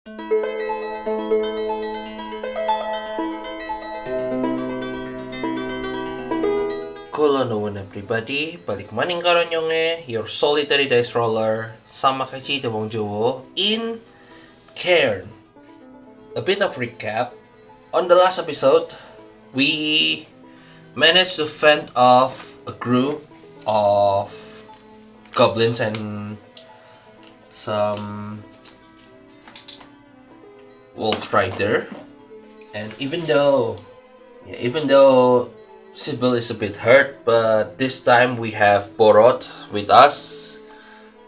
Hello everybody, balik maning karon yung your solitary dice roller, SamAkechi the Wong Jowo in CAIRN. A bit of recap. On the last episode, we managed to fend off a group of goblins and some wolf rider. And even though Sybil is a bit hurt, but this time we have Borot with us.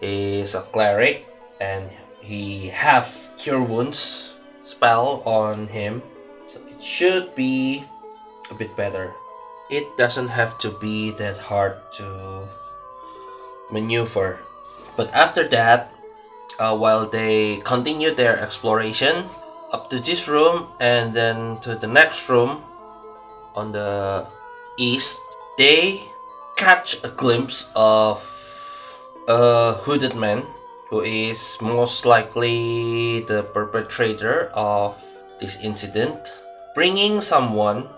He's a cleric and he have cure wounds spell on him, so it should be a bit better. It doesn't have to be that hard to maneuver. But after that, while they continue their exploration up to this room and then to the next room on the east, they catch a glimpse of a hooded man who is most likely the perpetrator of this incident, bringing someone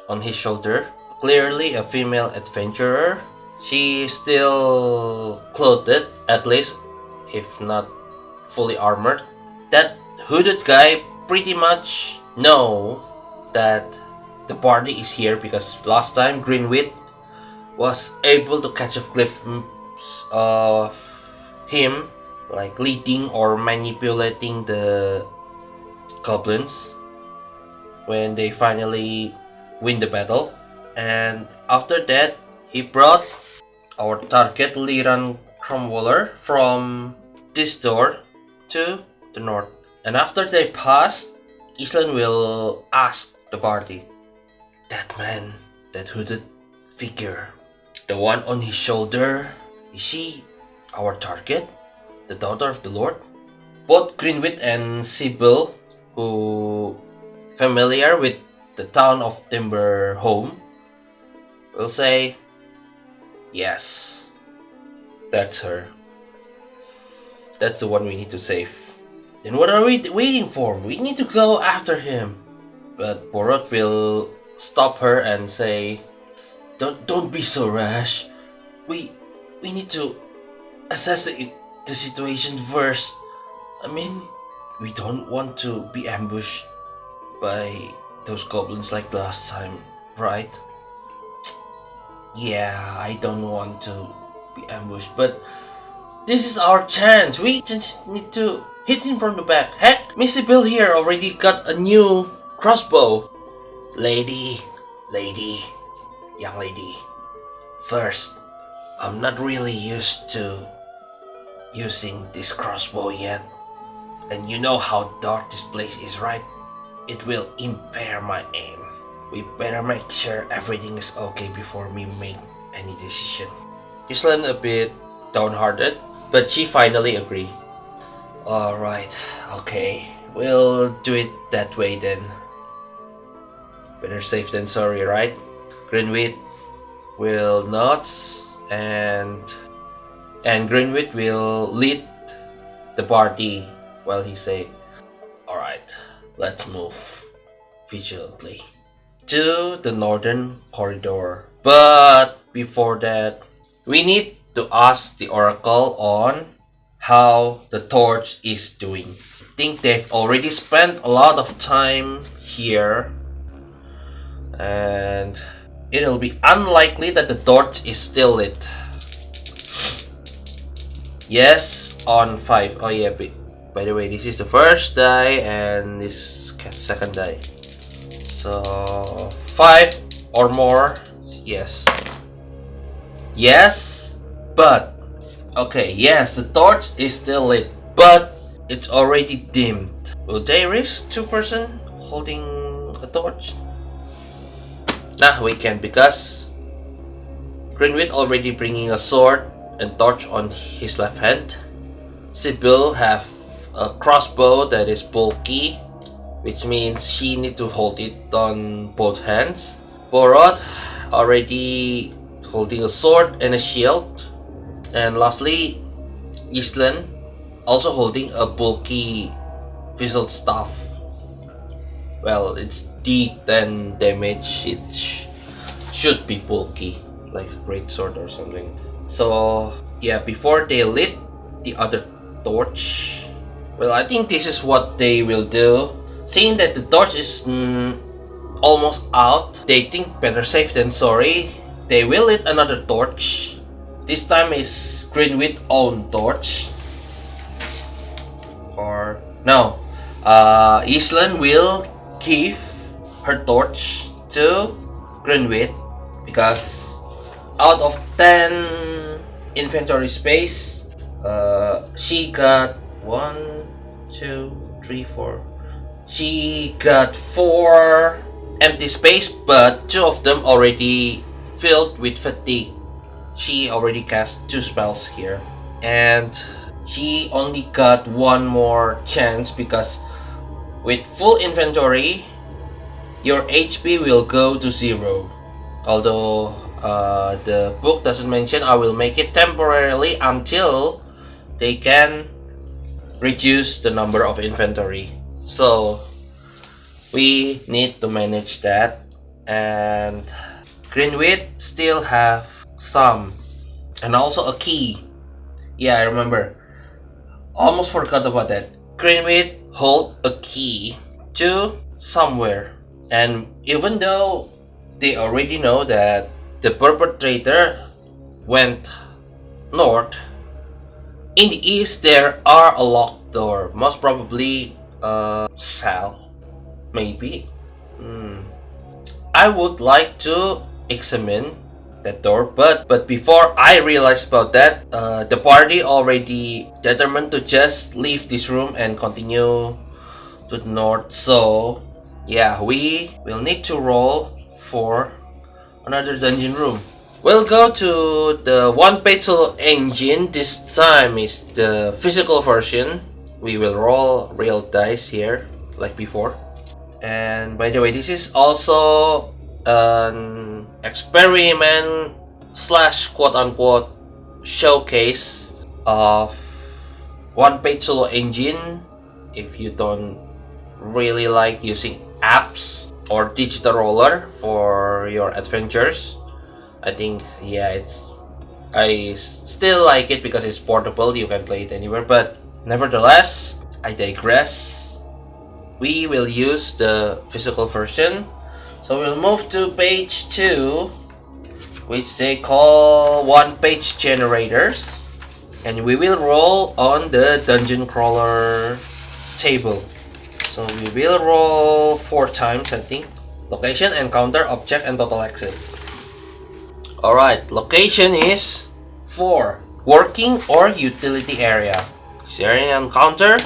on his shoulder, clearly a female adventurer. She is still clothed, at least, if not fully armored. That hooded guy pretty much know that the party is here because last time Greenwit was able to catch a glimpse of him like leading or manipulating the goblins when they finally win the battle. And after that, he brought our target Liran Cromwaller from this door to the north. And after they passed, Islan will ask the party, "That man, that hooded figure, the one on his shoulder, is she our target? The daughter of the Lord?" Both Greenwit and Sybil, who familiar with the town of Timberhome, will say, "Yes, that's her. That's the one we need to save." "Then what are we waiting for? We need to go after him." But Borot will stop her and say, Don't be so rash. We need to assess the situation first. I mean, we don't want to be ambushed by those goblins like last time, right?" "Yeah, I don't want to be ambushed, but this is our chance. We just need to hit him from the back. Heck, Missy Bill here already got a new crossbow." Lady, young lady, first, I'm not really used to using this crossbow yet. And you know how dark this place is, right? It will impair my aim. We better make sure everything is okay before we make any decision." Islan a bit downhearted, but she finally agreed. "Alright, okay, we'll do it that way then. Better safe than sorry, right?" Greenwit will nod, and Greenwit will lead the party while he say, "Alright, let's move vigilantly to the northern corridor. But before that, we need to ask the oracle on how the torch is doing. I think they've already spent a lot of time here, and it'll be unlikely that the torch is still lit. Yes, on 5. Oh yeah, by the way, this is the first die and this second die. So 5 or more. Yes, but okay, yes, the torch is still lit, but it's already dimmed. Will they risk 2 person holding a torch? Nah, we can't, because Greenwit already bringing a sword and torch on his left hand. Sybil have a crossbow that is bulky, which means she need to hold it on both hands. Borot already holding a sword and a shield. And lastly, Islan also holding a bulky fizzled stuff. Well, it's D10 damage. It should be bulky, like a great sword or something. So yeah, before they lit the other torch, well, I think this is what they will do. Seeing that the torch is almost out, they think better safe than sorry. They will lit another torch. This time is Greenwith's own torch. Or no, Island will give her torch to Greenwith because out of 10 inventory space, she got 1, 2, 3, 4. She got 4 empty space, but 2 of them already filled with fatigue. She already cast 2 spells here, and she only got 1 more chance because with full inventory, your HP will go to 0. Although the book doesn't mention, I will make it temporarily until they can reduce the number of inventory. So we need to manage that, and Greenwith still have some, and also a key. Yeah, I remember. Almost forgot about that. Greenwith hold a key to somewhere, and even though they already know that the perpetrator went north, in the east there are a locked door, most probably a cell, maybe. I would like to examine that door, but before I realized about that, the party already determined to just leave this room and continue to the north. So yeah, we will need to roll for another dungeon room. We'll go to the one-page solo engine. This time is the physical version. We will roll real dice here like before. And by the way, this is also an experiment / quote-unquote showcase of one-page solo engine. If you don't really like using apps or digital roller for your adventures, I think, yeah, I still like it because it's portable, you can play it anywhere, but nevertheless, I digress. We will use the physical version. So we'll move to page 2, which they call one-page generators, and we will roll on the dungeon crawler table. So we will roll 4 times, I think. Location, encounter, object, and total exit. Alright, location is 4. Working or utility area. Is there any encounter?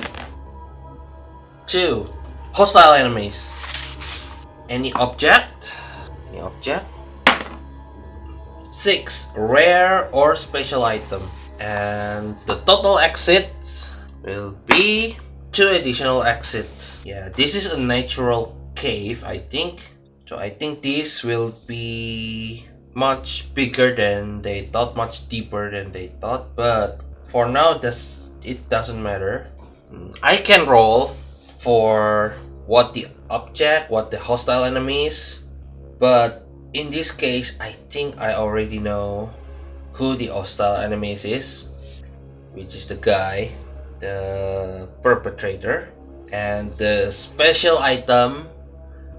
2. Hostile enemies. Any object? 6. Rare or special item. And the total exit will be 2 additional exits. Yeah, this is a natural cave, I think. So I think this will be much bigger than they thought, much deeper than they thought. But for now, it doesn't matter. I can roll for what the object, what the hostile enemies. But in this case, I think I already know who the hostile enemies is, which is the guy, the perpetrator. And the special item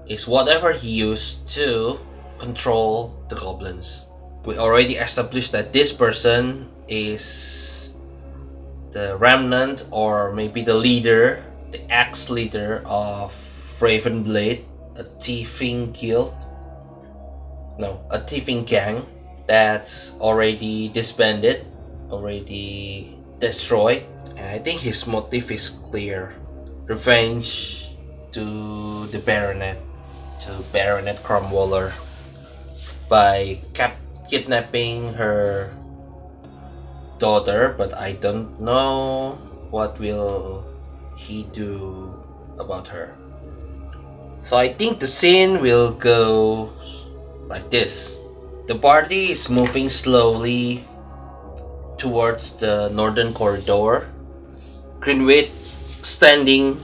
is whatever he used to control the goblins. We already established that this person is the remnant, or maybe the leader, the ex-leader of Ravenblade, a thieving guild. No, a thieving gang that's already disbanded, already destroyed. And I think his motive is clear. Revenge to the Baronet, to Baronet Cromwaller, by kidnapping her daughter, but I don't know what will he do about her. So I think the scene will go like this. The party is moving slowly towards the northern corridor. Greenwith standing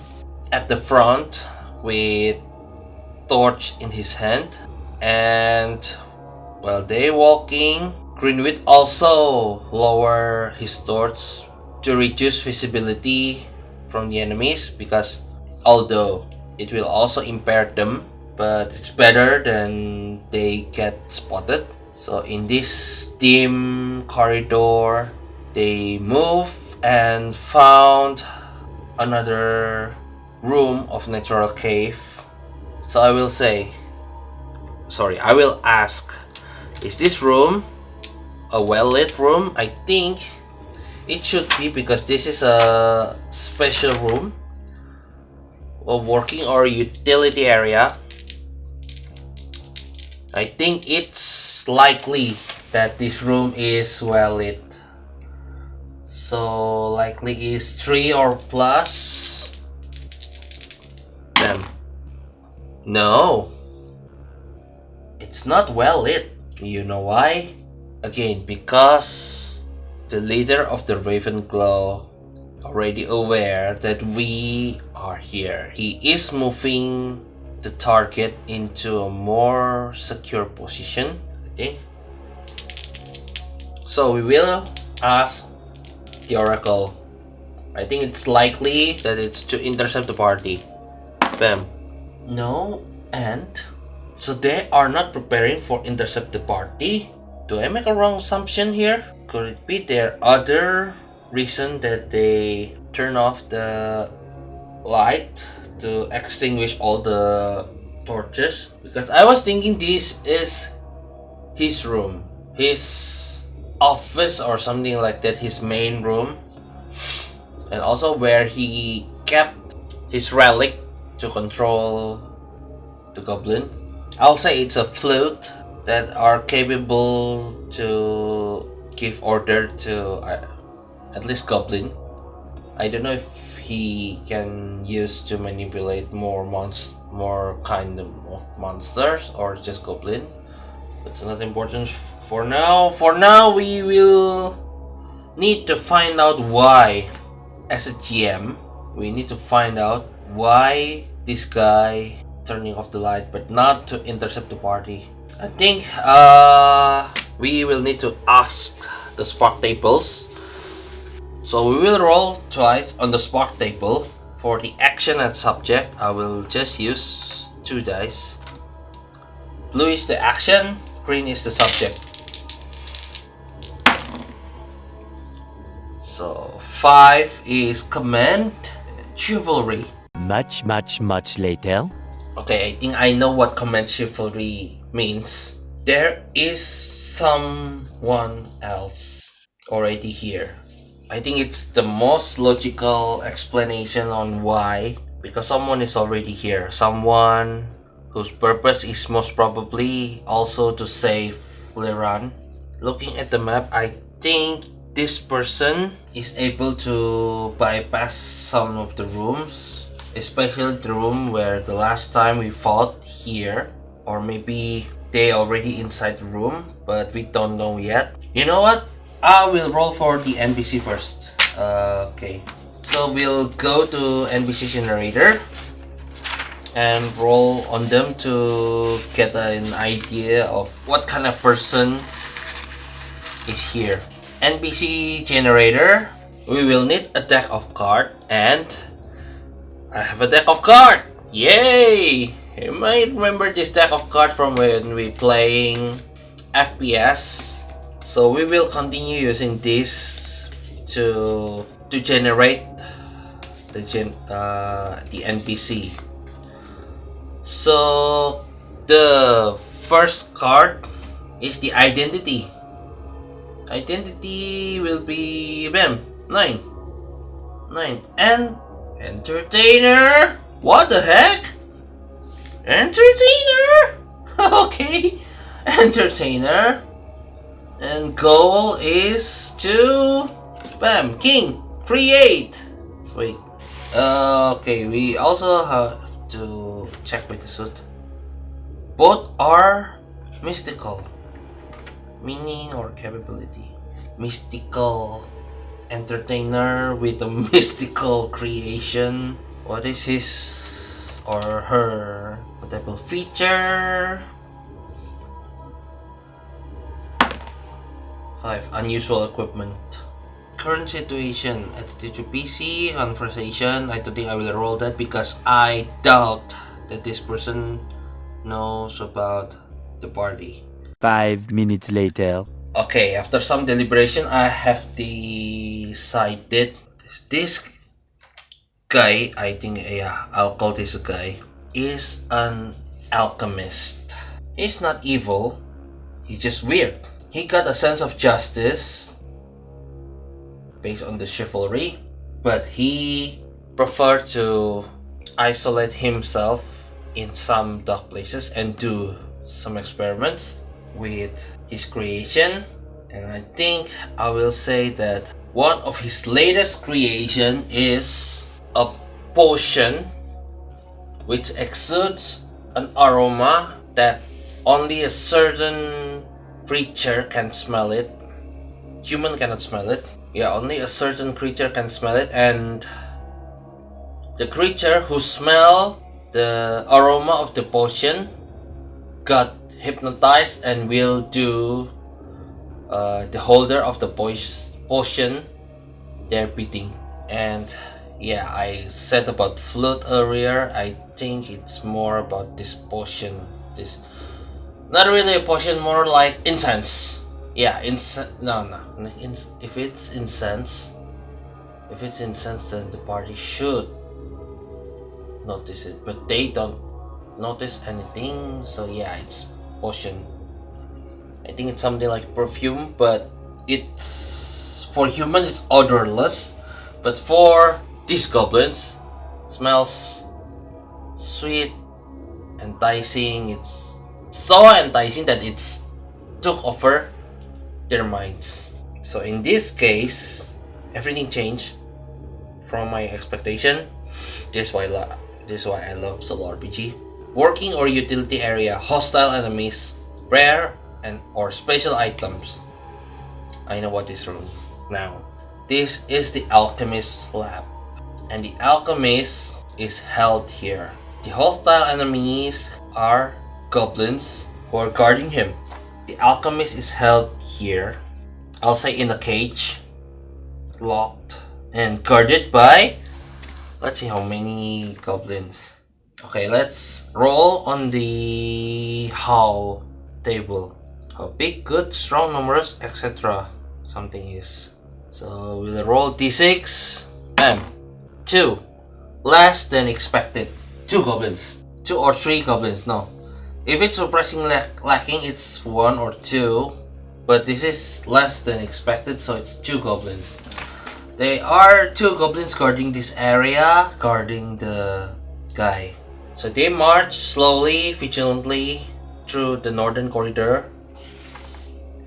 at the front with torch in his hand, and while they walking, Greenwood also lower his torch to reduce visibility from the enemies, because although it will also impair them, but it's better than they get spotted. So in this dim corridor, they move and found another room of natural cave. So I will ask, is this room a well-lit room? I think it should be, because this is a special room, a working or utility area. I think it's likely that this room is well lit. So likely is 3 or plus. Damn. No, it's not well lit. You know why? Again, because the leader of the Ravenglow already aware that we are here. He is moving the target into a more secure position, I think. So we will ask the Oracle. I think it's likely that it's to intercept the party. Bam. No, and so they are not preparing for intercept the party. Do I make a wrong assumption here? Could it be their other reason that they turn off the light to extinguish all the torches? Because I was thinking this is his room, his office or something like that, his main room, and also where he kept his relic to control the goblin. I'll say it's a flute that are capable to give order to at least goblin. I don't know if he can use to manipulate more kind of monsters or just goblin. That's not important for now. For now, we will need to find out why. As a GM, we need to find out why this guy turning off the light, but not to intercept the party. I think we will need to ask the spark tables. So we will roll twice on the spark table. For the action and subject, I will just use 2 dice. Blue is the action, green is the subject. So 5 is command, chivalry. Much later. Okay, I think I know what command chivalry means. There is someone else already here. I think it's the most logical explanation on why. Because someone is already here. Someone whose purpose is most probably also to save Liran. Looking at the map, I think this person is able to bypass some of the rooms, especially the room where the last time we fought here, or maybe they already inside the room, but we don't know yet. You know what? I will roll for the NPC first. Okay, so we'll go to NPC generator and roll on them to get an idea of what kind of person is here. NPC generator, we will need a deck of cards, and I have a deck of cards. Yay! You might remember this deck of cards from when we playing FPS. So we will continue using this to generate the NPC. So the first card is the identity. Identity will be 9. And entertainer. What the heck? Entertainer. Okay, entertainer. And goal is to king create. Wait. Okay, we also have to check with the suit. Both are mystical. Meaning or capability. Mystical entertainer with a mystical creation. What is his or her notable feature? 5. Unusual equipment. Current situation, attitude to PC, conversation. I don't think I will roll that because I doubt that this person knows about the party. 5 minutes later. Okay, after some deliberation, I have decided this guy, I think, yeah, I'll call this a guy, is an alchemist. He's not evil, he's just weird. He got a sense of justice based on the chivalry, but he preferred to isolate himself in some dark places and do some experiments with his creation. And I think I will say that one of his latest creation is a potion which exudes an aroma that only a certain creature can smell it. Human cannot smell it. Yeah, only a certain creature can smell it, and the creature who smelled the aroma of the potion got hypnotized and will do the holder of the potion their bidding. And yeah, I said about flute earlier. I think it's more about this potion. This not really a potion, more like incense. Yeah, if it's incense, then the party should notice it, but they don't notice anything. So yeah, it's potion. I think it's something like perfume, but it's for human it's odorless, but for these goblins it smells sweet, enticing. It's so enticing that it's took over their minds. So in this case, everything changed from my expectation. This is why I love solorpg. Working or utility area, hostile enemies, rare and or special items. I know what this room now. This is the alchemist lab, and the alchemist is held here. The hostile enemies are goblins who are guarding him. The alchemist is held here, I'll say in a cage, locked and guarded by, let's see how many goblins. Okay, let's roll on the how table. How big, good, strong, numerous, etc. something is. So we'll roll d6. Bam. 2. Less than expected. 2 goblins. 2 or 3 goblins, no. If it's surprisingly lacking, it's 1 or 2. But this is less than expected, so it's 2 goblins. There are 2 goblins guarding this area, guarding the guy. So they march slowly, vigilantly through the northern corridor,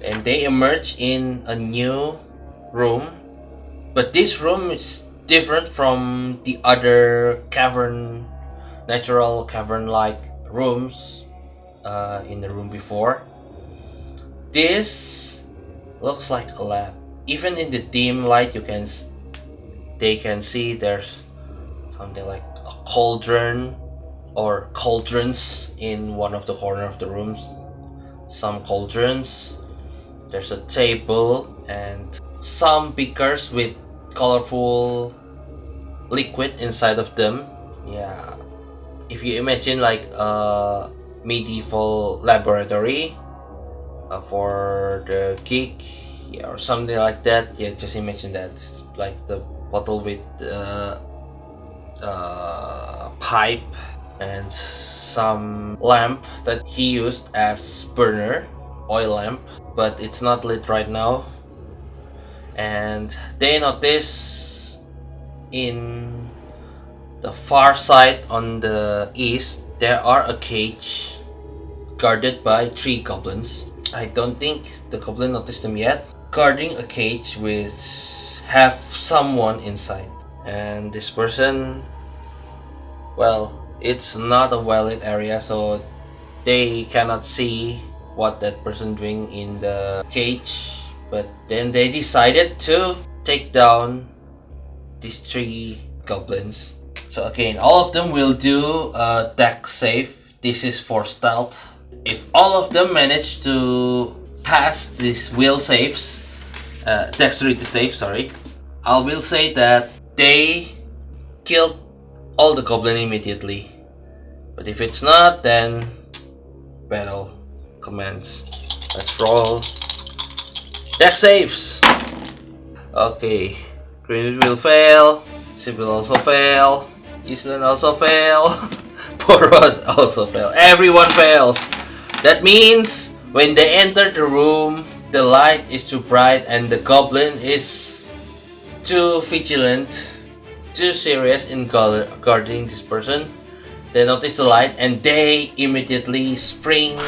and they emerge in a new room. But this room is different from the other cavern, natural cavern-like rooms in the room before. This looks like a lab. Even in the dim light, they can see there's something like a cauldron or cauldrons in one of the corner of the rooms. Some cauldrons. There's a table and some beakers with colorful liquid inside of them. Yeah, if you imagine like a medieval laboratory for the geek, yeah, or something like that. Yeah, just imagine that. It's like the bottle with pipe and some lamp that he used as burner, oil lamp, but it's not lit right now. And they notice in the far side on the east there are a cage guarded by 3 goblins. I don't think the goblin noticed them yet. Guarding a cage which have someone inside, and this person, well, it's not a well-lit area, so they cannot see what that person doing in the cage. But then they decided to take down these 3 goblins. So again, all of them will do a dex save. This is for stealth. If all of them manage to pass these will saves, dexterity save, sorry, I will say that they killed all the goblin immediately. But if it's not, then battle commence. Let's roll dex saves. Okay, Green will fail. Sid will also fail. Island also fail. Porod also fail. Everyone fails. That means when they enter the room, the light is too bright and the goblin is too vigilant, too serious in guarding this person. They notice the light and they immediately spring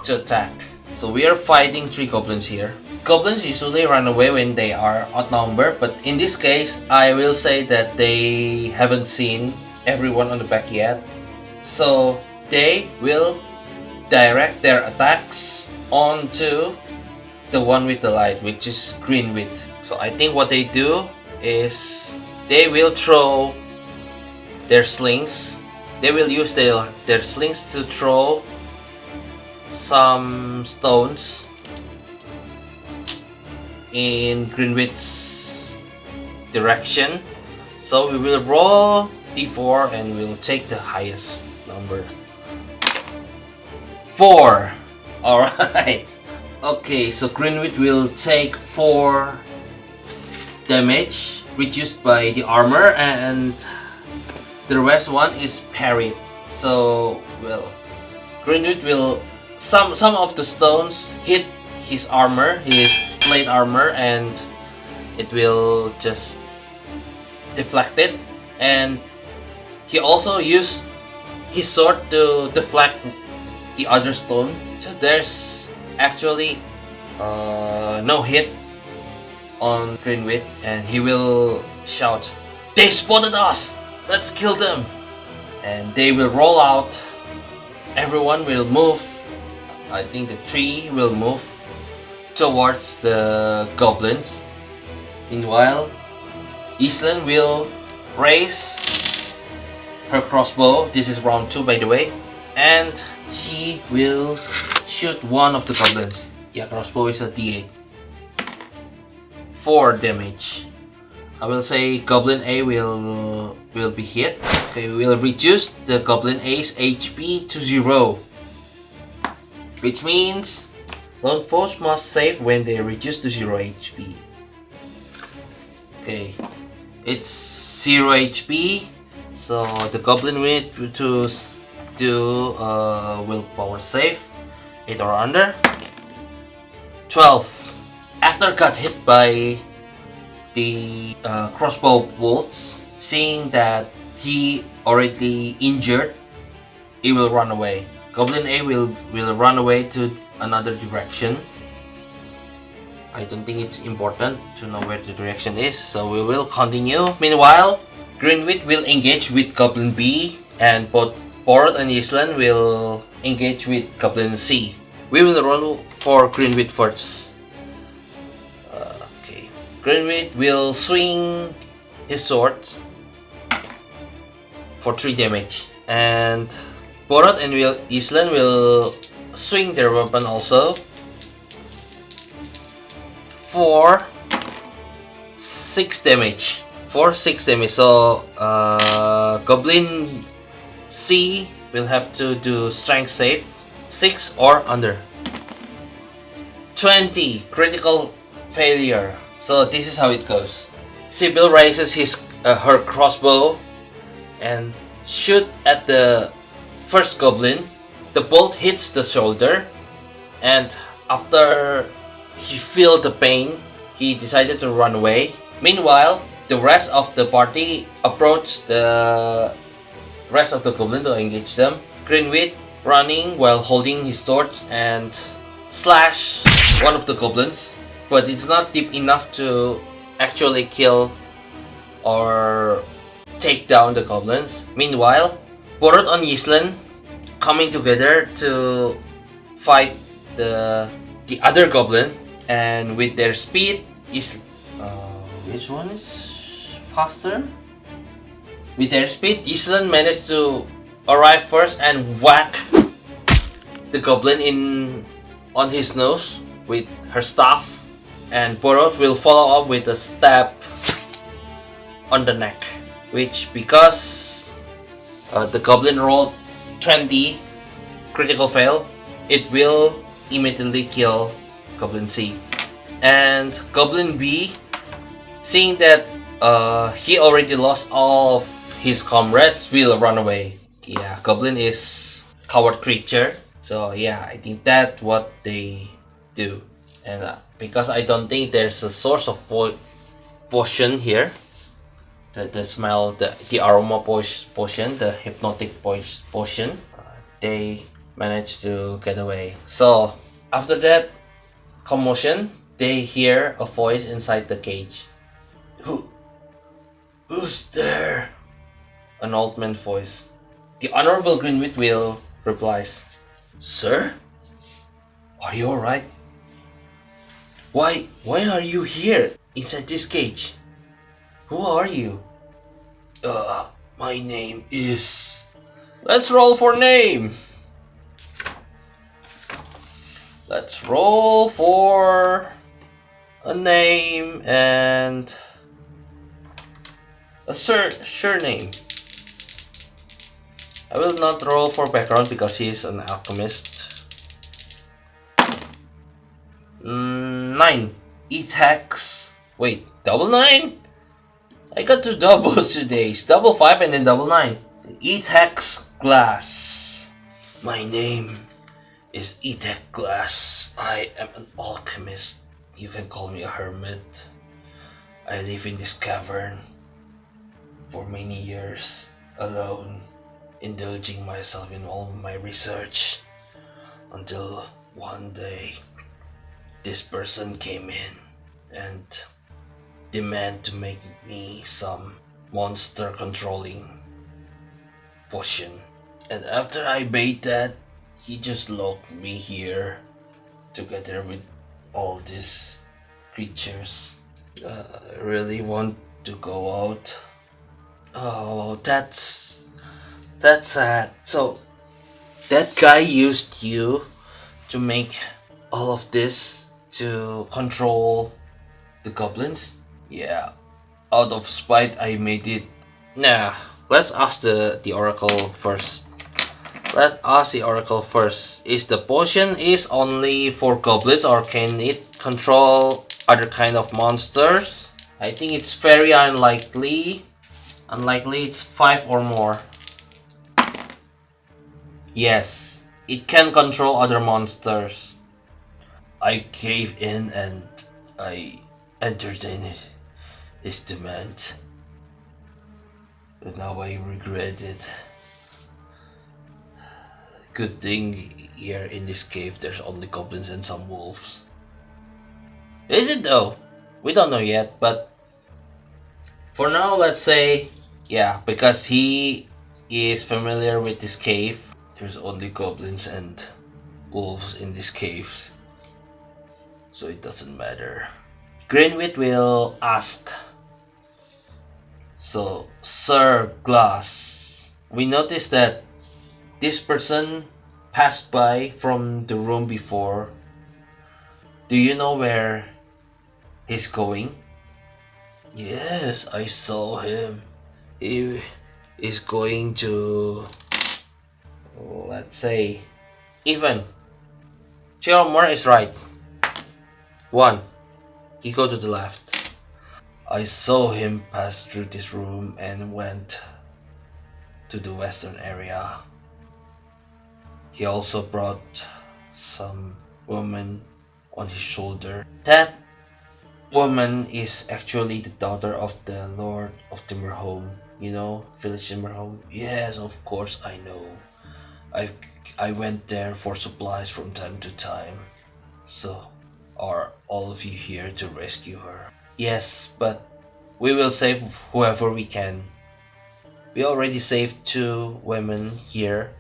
to attack. So we are fighting 3 goblins here. Goblins usually run away when they are outnumbered, but in this case, I will say that they haven't seen everyone on the back yet. So they will direct their attacks onto the one with the light, which is Greenwit. So I think what they do is they will throw their slings. They will use their slings to throw some stones in Greenwit's direction. So we will roll d4 and we'll take the highest number. 4. Alright. Okay, so Greenwit will take 4 damage reduced by the armor, and the rest one is parried. So, well, Greenwit will some of the stones hit his armor, his plate armor, and it will just deflect it. And he also used his sword to deflect the other stone. So there's actually no hit on Greenwit, and he will shout, "They spotted us! Let's kill them!" And they will roll out. Everyone will move. I think the 3 will move towards the goblins. Meanwhile, Island will raise her crossbow. This is round 2, by the way. And she will shoot one of the goblins. Yeah, crossbow is a d8. 4 damage. I will say Goblin A will be hit. Okay, we will reduce the Goblin A's HP to 0. Which means lone foes must save when they reduce to 0 HP. Okay, it's 0 HP. So the Goblin will to do willpower save. 8 or under. 12. After got hit by the crossbow bolts, seeing that he already injured, he will run away. Goblin A will run away to another direction. I don't think it's important to know where the direction is, so we will continue. Meanwhile, Greenwit will engage with Goblin B, and both Porot and Island will engage with Goblin C. We will roll for Greenwit first. Okay, Greenwit will swing his sword for 3 damage, and Porot and Island will swing their weapon also for 6 damage. So Goblin C will have to do strength save, 6 or under. 20, critical failure. So this is how it goes. Sybil raises her crossbow and shoot at the first goblin. The bolt hits the shoulder, and after he felt the pain, he decided to run away. Meanwhile, the rest of the party approached the rest of the goblin to engage them. Greenwit running while holding his torch and slash one of the goblins, but it's not deep enough to actually kill or take down the goblins. Meanwhile, Porot and Island coming together to fight the other goblin, and with their speed is which one is faster? With their speed, Gisela managed to arrive first and whack the goblin on his nose with her staff, and Borot will follow up with a stab on the neck, which, because the goblin rolled 20 critical fail, it will immediately kill Goblin C. And Goblin B, seeing that he already lost all of his comrades, will run away. Yeah, Goblin is coward creature, so yeah, I think that's what they do. And because I don't think there's a source of potion here, the smell, the aroma potion, the hypnotic potion, they managed to get away. So after that commotion, they hear a voice inside the cage. Who's there? An old man's voice. The Honorable Greenwit will replies, Sir? Are you alright? Why are you here inside this cage? Who are you? My name is... Let's roll for name! Let's roll for a name and a surname. I will not roll for background because he is an alchemist. 9. E-tax. Wait, double 9? I got 2 doubles today. It's double 5 and then double 9. E-tax glass. My name is E-tax glass. I am an alchemist. You can call me a hermit. I live in this cavern for many years, alone, indulging myself in all my research, until one day this person came in and demanded to make me some monster controlling potion. And after I made that, he just locked me here together with all these creatures. I really want to go out. Oh, that's sad. So that guy used you to make all of this to control the goblins? Yeah, out of spite I made it. Nah, let's ask the oracle first. Let's ask the oracle first. Is the potion is only for goblins or can it control other kind of monsters? I think it's very unlikely. Unlikely it's 5 or more. Yes, it can control other monsters. I gave in and I entertained his demand. But now I regret it. Good thing here in this cave there's only goblins and some wolves. Is it though? We don't know yet, but for now let's say, yeah, because he is familiar with this cave, there's only goblins and wolves in these caves, so it doesn't matter. Greenwit will ask, so Sir Glass, we noticed that this person passed by from the room before. Do you know where he's going? Yes, I saw him. He is going to, let's say, even. Chiromor is right. 1. He go to the left. I saw him pass through this room and went to the western area. He also brought some woman on his shoulder. That woman is actually the daughter of the Lord of Timberhome. You know, Village Timberhome? Yes, of course I know. I went there for supplies from time to time. So, are all of you here to rescue her? Yes, but we will save whoever we can. We already saved 2 women here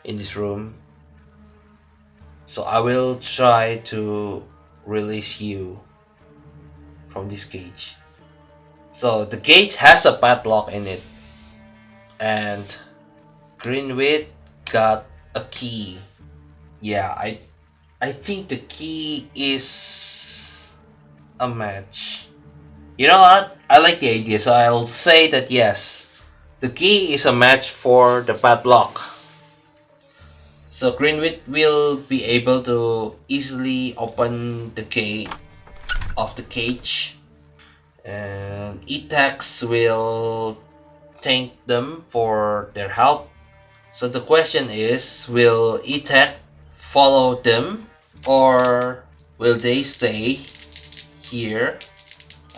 in this room. So I will try to release you from this cage. So the cage has a padlock in it. and Greenwit got a key. Yeah, I think the key is a match. You know what? I like the idea, so I'll say that yes, the key is a match for the padlock. So Greenwit will be able to easily open the gate of the cage, and Etax will thank them for their help. So the question is, will Etax follow them or will they stay here?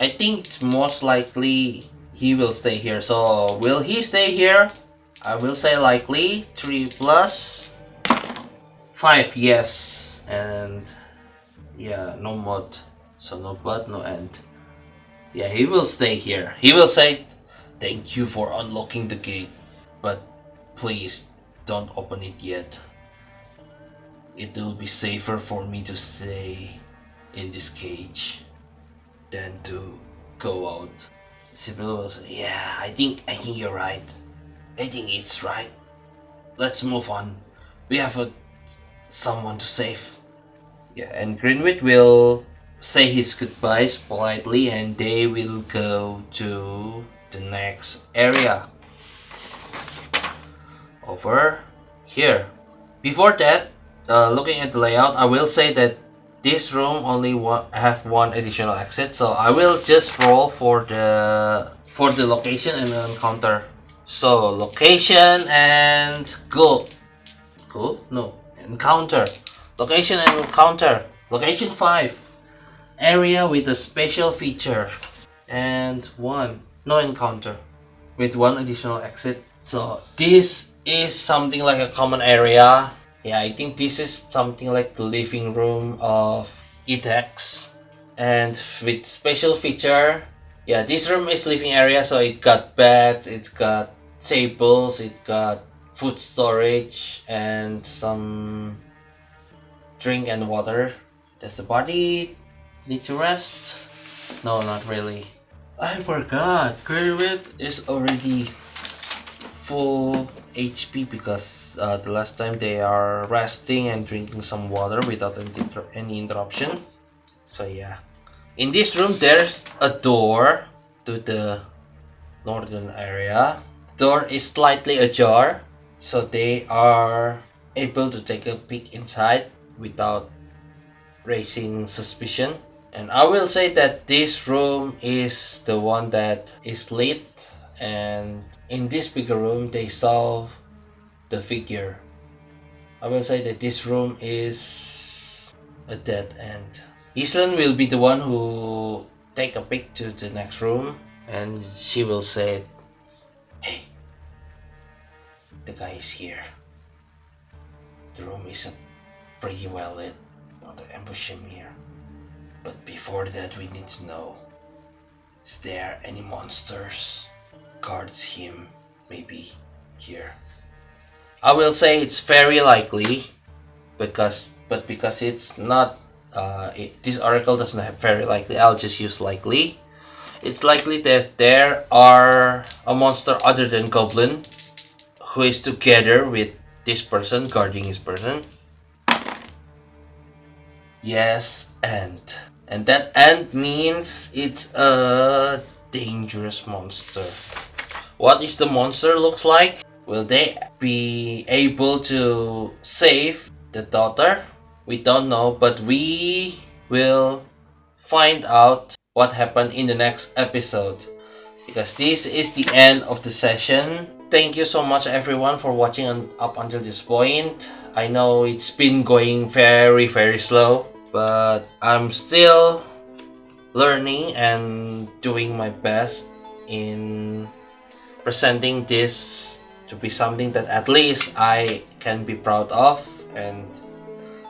I think most likely he will stay here. So will he stay here? I will say likely. 3 plus 5, yes. And yeah, no mod. So no but, no end. Yeah, he will stay here. He will say, thank you for unlocking the gate, but please don't open it yet. It will be safer for me to stay in this cage than to go out. Sibyl will say, yeah, I think you're right. I think it's right. Let's move on. We have someone to save. Yeah, and Greenwit will say his goodbyes politely and they will go to the next area. Over here. Before that, looking at the layout, I will say that this room only have one additional exit, so I will just roll for the location and encounter. So location and goal. No, encounter. Location and encounter. Location 5. Area with a special feature. And 1. No encounter. With 1 additional exit. So this is something like a common area. Yeah, I think this is something like the living room of Etax. And with special feature, yeah, this room is living area, so it got beds, it got tables, it got food storage, and some drink and water. Does the body need to rest? No, not really. I forgot, Greenwit is already full HP because the last time they are resting and drinking some water without any interruption. So yeah, in this room there's a door to the northern area. Door is slightly ajar, so they are able to take a peek inside without raising suspicion. And I will say that this room is the one that is lit, and in this bigger room they saw the figure. I will say that this room is a dead end. Islan will be the one who take a peek to the next room, and she will say, hey, the guy is here. The room is pretty well lit. Not to ambush him here. But before that we need to know, is there any monsters guards him maybe here? I will say it's very likely, because it's not this oracle doesn't have very likely, I'll just use likely. It's likely that there are a monster other than goblin who is together with this person guarding his person. Yes, and that and means it's a dangerous monster. What is the monster looks like? Will they be able to save the daughter? We don't know, but we will find out what happened in the next episode, because this is the end of the session. Thank you so much everyone for watching up until this point. I know it's been going very slow, but I'm still learning and doing my best in presenting this to be something that at least I can be proud of. And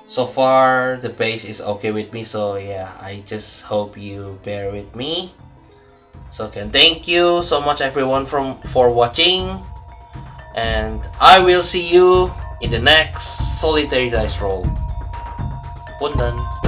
so far the base is okay with me, so yeah, I just hope you bear with me. So again, thank you so much everyone for watching, and I will see you in the next solitary dice roll. Pundan.